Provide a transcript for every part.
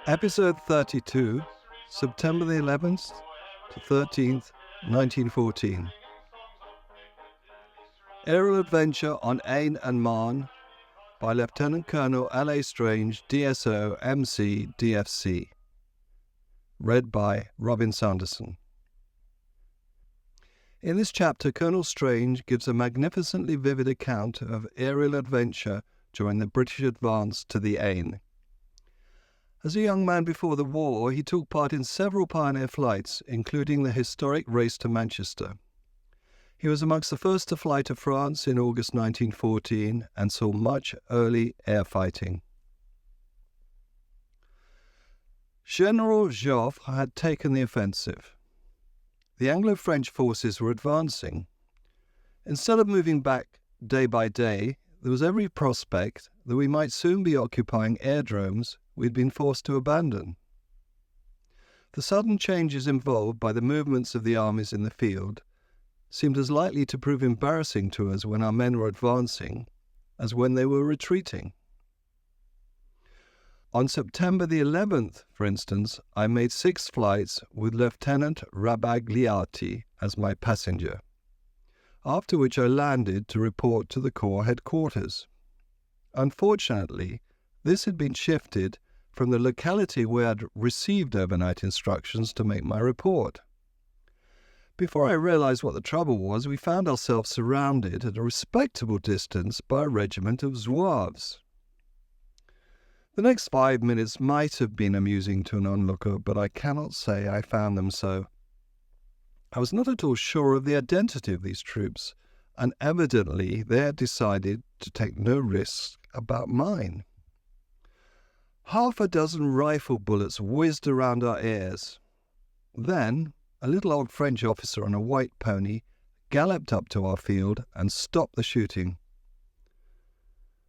Episode 32, September the 11th to 13th, 1914. Aerial Adventure on Aisne and Marne by Lieutenant Colonel Col Strange, DSO, MC, DFC. Read by Robin Sanderson. In this chapter, Colonel Strange gives a magnificently vivid account of aerial adventure during the British advance to the Aisne. As a young man before the war, he took part in several pioneer flights, including the historic race to Manchester. He was amongst the first to fly to France in August 1914 and saw much early air fighting. General Ch4 had taken the offensive. The Anglo-French forces were advancing. Instead of moving back day by day, there was every prospect that we might soon be occupying airdromes we'd been forced to abandon. The sudden changes involved by the movements of the armies in the field seemed as likely to prove embarrassing to us when our men were advancing as when they were retreating. On September the 11th, for instance, I made 6 flights with Lieutenant Rabagliati as my passenger, after which I landed to report to the Corps headquarters. Unfortunately, this had been shifted from the locality where I had received overnight instructions to make my report. Before I realized what the trouble was, we found ourselves surrounded at a respectable distance by a regiment of Zouaves. The next 5 minutes might have been amusing to an onlooker, but I cannot say I found them so. I was not at all sure of the identity of these troops, and evidently they had decided to take no risks about mine. Half a dozen rifle bullets whizzed around our ears. Then a little old French officer on a white pony galloped up to our field and stopped the shooting.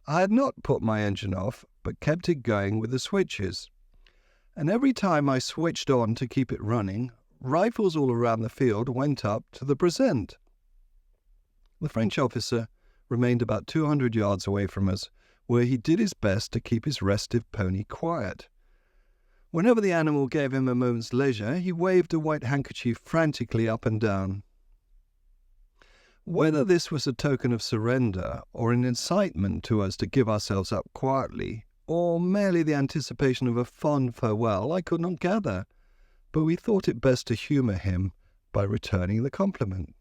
I had not put my engine off, but kept it going with the switches, and every time I switched on to keep it running, rifles all around the field went up to the present. The French officer remained about 200 yards away from us, where he did his best to keep his restive pony quiet. Whenever the animal gave him a moment's leisure, he waved a white handkerchief frantically up and down. Whether this was a token of surrender, or an incitement to us to give ourselves up quietly, or merely the anticipation of a fond farewell, I could not gather, but we thought it best to humour him by returning the compliment.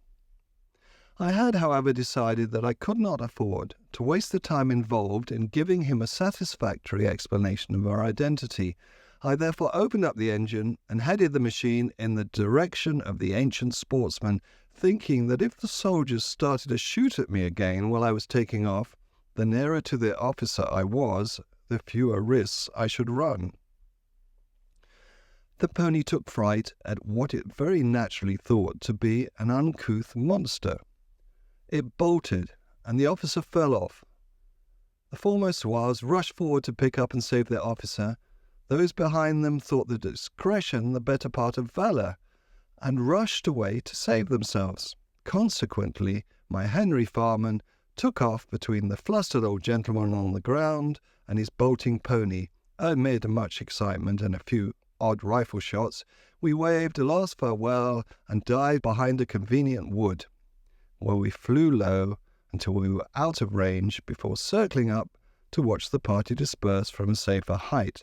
I had, however, decided that I could not afford to waste the time involved in giving him a satisfactory explanation of our identity. I therefore opened up the engine and headed the machine in the direction of the ancient sportsman, thinking that if the soldiers started to shoot at me again while I was taking off, the nearer to the officer I was, the fewer risks I should run. The pony took fright at what it very naturally thought to be an uncouth monster. It bolted, and the officer fell off. The foremost Zouaves rushed forward to pick up and save their officer. Those behind them thought the discretion the better part of valour, and rushed away to save themselves. Consequently, my Henry Farman took off between the flustered old gentleman on the ground and his bolting pony. Amid much excitement and a few odd rifle shots, we waved a last farewell and dived behind a convenient wood, where we flew low until we were out of range before circling up to watch the party disperse from a safer height.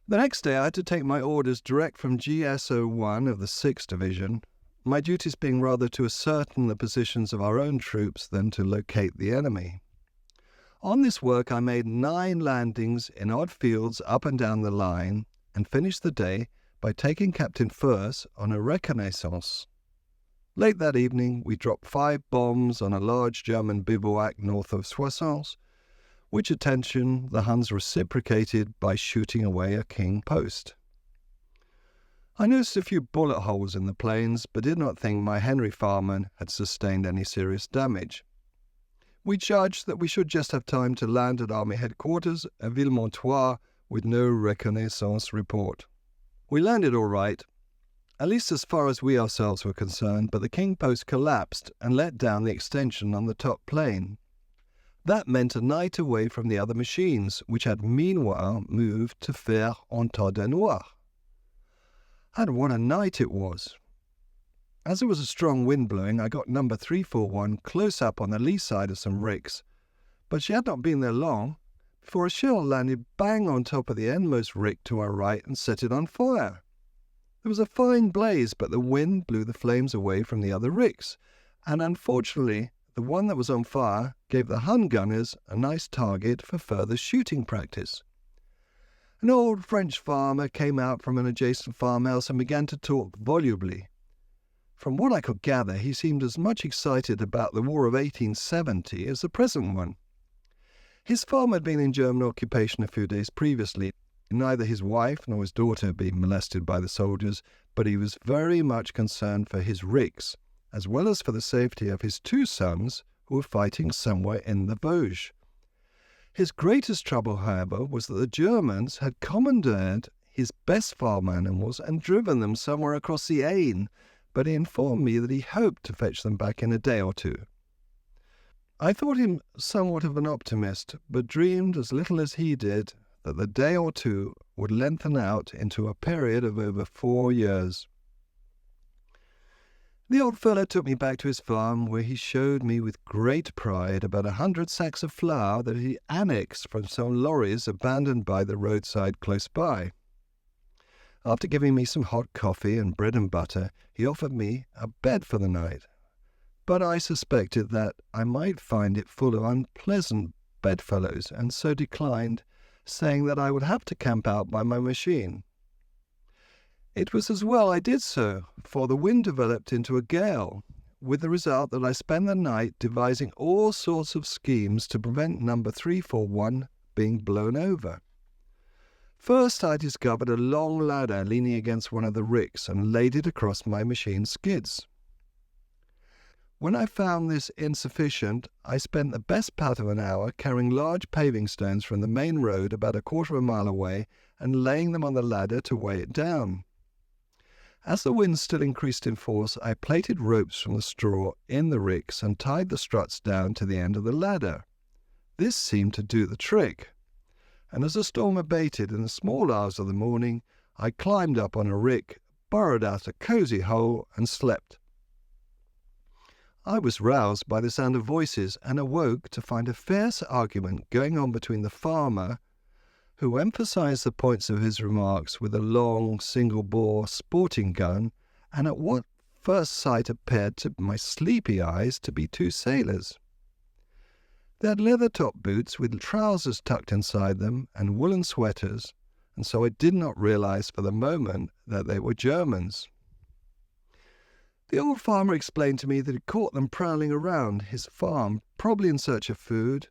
The next day I had to take my orders direct from DSO-1 of the 6th Division, my duties being rather to ascertain the positions of our own troops than to locate the enemy. On this work I made 9 landings in odd fields up and down the line, and finished the day by taking Captain First on a reminiscence. Late that evening we dropped 5 bombs on a large German bivouac north of Soissons, which attention the Huns reciprocated by shooting away a king post. I noticed a few bullet holes in the planes, but did not think my Henry Farman had sustained any serious damage. We judged that we should just have time to land at Army Headquarters at Villemontois with no reconnaissance report. We landed all right, at least as far as we ourselves were concerned, but the king post collapsed and let down the extension on the top plane. That meant a night away from the other machines, which had meanwhile moved to Fer-en-Tordenois. And what a night it was! As there was a strong wind blowing, I got number 341 close up on the lee side of some ricks, but she had not been there long before a shell landed bang on top of the endmost rick to our right and set it on fire. There was a fine blaze, but the wind blew the flames away from the other ricks, and unfortunately the one that was on fire gave the Hun gunners a nice target for further shooting practice. An old French farmer came out from an adjacent farmhouse and began to talk volubly. From what I could gather, he seemed as much excited about the War of 1870 as the present one. His farm had been in German occupation a few days previously. Neither his wife nor his daughter had been molested by the soldiers, but he was very much concerned for his ricks, as well as for the safety of his two sons who were fighting somewhere in the Vosges. His greatest trouble, however, was that the Germans had commandeered his best farm animals and driven them somewhere across the Aisne, but he informed me that he hoped to fetch them back in a day or two. I thought him somewhat of an optimist, but dreamed as little as he did that the day or two would lengthen out into a period of over 4 years. The old fellow took me back to his farm, where he showed me with great pride about 100 sacks of flour that he annexed from some lorries abandoned by the roadside close by. After giving me some hot coffee and bread and butter, he offered me a bed for the night, but I suspected that I might find it full of unpleasant bedfellows, and so declined, saying that I would have to camp out by my machine. It was as well I did so, for the wind developed into a gale, with the result that I spent the night devising all sorts of schemes to prevent number 341 being blown over. First, I discovered a long ladder leaning against one of the ricks and laid it across my machine's skids. When I found this insufficient, I spent the best part of an hour carrying large paving stones from the main road about a quarter of a mile away and laying them on the ladder to weigh it down. As the wind still increased in force, I plaited ropes from the straw in the ricks and tied the struts down to the end of the ladder. This seemed to do the trick, and as the storm abated in the small hours of the morning, I climbed up on a rick, burrowed out a cosy hole, and slept. I was roused by the sound of voices and awoke to find a fierce argument going on between the farmer, who emphasized the points of his remarks with a long single-bore sporting gun, and at what first sight appeared to my sleepy eyes to be two sailors. They had leather-top boots with trousers tucked inside them and woolen sweaters, and so I did not realize for the moment that they were Germans. The old farmer explained to me that he caught them prowling around his farm, probably in search of food,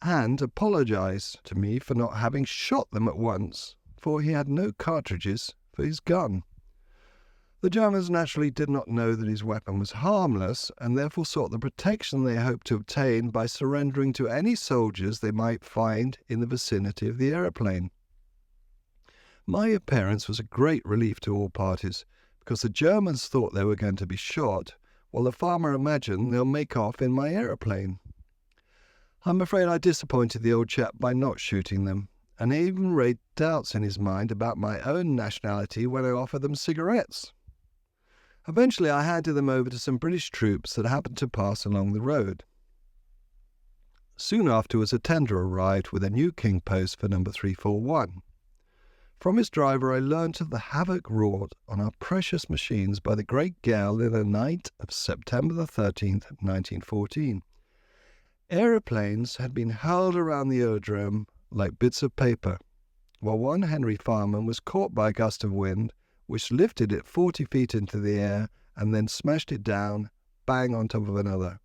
and apologized to me for not having shot them at once, for he had no cartridges for his gun. The Germans naturally did not know that his weapon was harmless, and therefore sought the protection they hoped to obtain by surrendering to any soldiers they might find in the vicinity of the aeroplane. My appearance was a great relief to all parties, because the Germans thought they were going to be shot, while the farmer imagined they'll make off in my aeroplane. I'm afraid I disappointed the old chap by not shooting them, and even raised doubts in his mind about my own nationality when I offered them cigarettes. Eventually I handed them over to some British troops that happened to pass along the road. Soon afterwards a tender arrived with a new king post for number 341. From his driver I learnt of the havoc wrought on our precious machines by the great gale in the night of September the 13th, 1914. Aeroplanes had been hurled around the aerodrome like bits of paper, while one Henry Farman was caught by a gust of wind, which lifted it 40 feet into the air and then smashed it down, bang on top of another.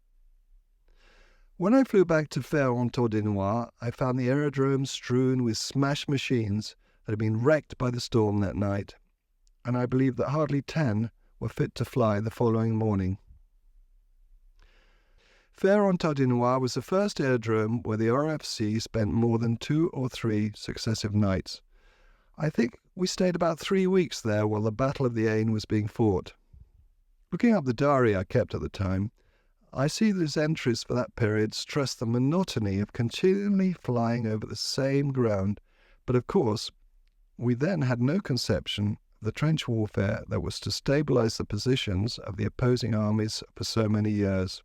When I flew back to Fer-en-Tordenois, I found the aerodrome strewn with smashed machines that had been wrecked by the storm that night, and I believe that hardly 10 were fit to fly the following morning. Fer-en-Tordenois was the first aerodrome where the RFC spent more than 2 or 3 successive nights. I think we stayed about 3 weeks there while the Battle of the Aisne was being fought. Looking up the diary I kept at the time, I see these entries for that period stress the monotony of continually flying over the same ground, but of course, we then had no conception of the trench warfare that was to stabilize the positions of the opposing armies for so many years.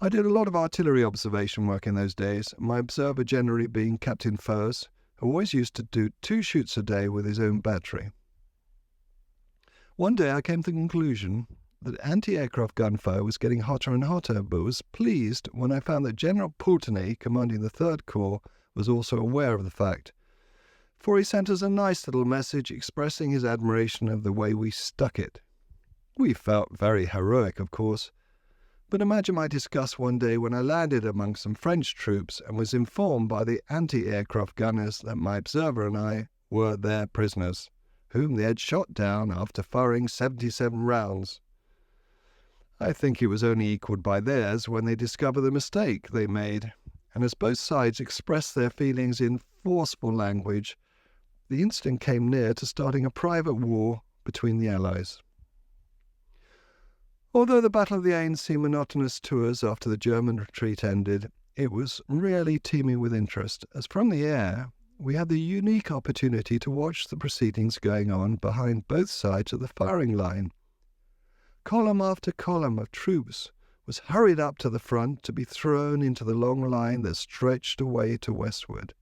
I did a lot of artillery observation work in those days, my observer generally being Captain Furs, who always used to do 2 shoots a day with his own battery. One day I came to the conclusion that anti-aircraft gunfire was getting hotter and hotter, but was pleased when I found that General Poultney, commanding the 3rd Corps, was also aware of the fact, for he sent us a nice little message expressing his admiration of the way we stuck it. We felt very heroic, of course, but imagine my disgust one day when I landed among some French troops and was informed by the anti-aircraft gunners that my observer and I were their prisoners, whom they had shot down after firing 77 rounds. I think it was only equalled by theirs when they discovered the mistake they made, and as both sides expressed their feelings in forceful language, the incident came near to starting a private war between the Allies. Although the Battle of the Aisne seemed monotonous to us after the German retreat ended, it was really teeming with interest, as from the air we had the unique opportunity to watch the proceedings going on behind both sides of the firing line. Column after column of troops was hurried up to the front to be thrown into the long line that stretched away to westward.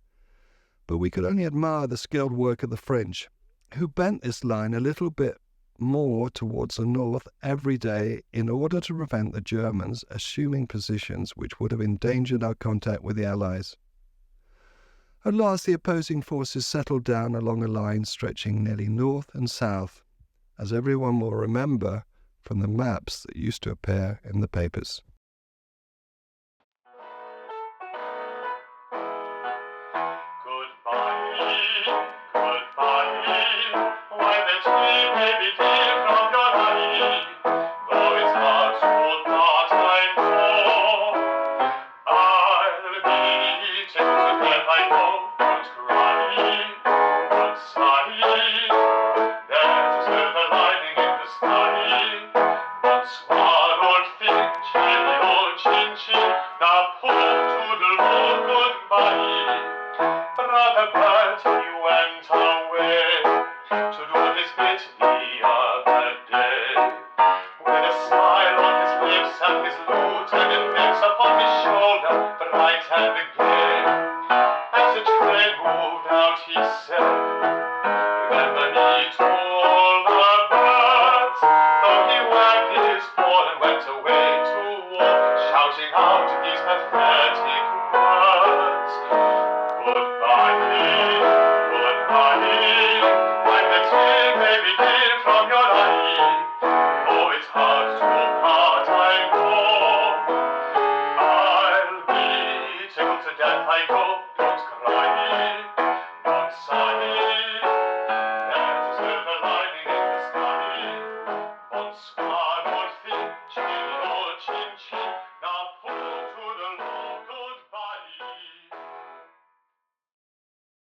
But we could only admire the skilled work of the French, who bent this line a little bit more towards the north every day in order to prevent the Germans assuming positions which would have endangered our contact with the Allies. At last the opposing forces settled down along a line stretching nearly north and south, as everyone will remember from the maps that used to appear in the papers.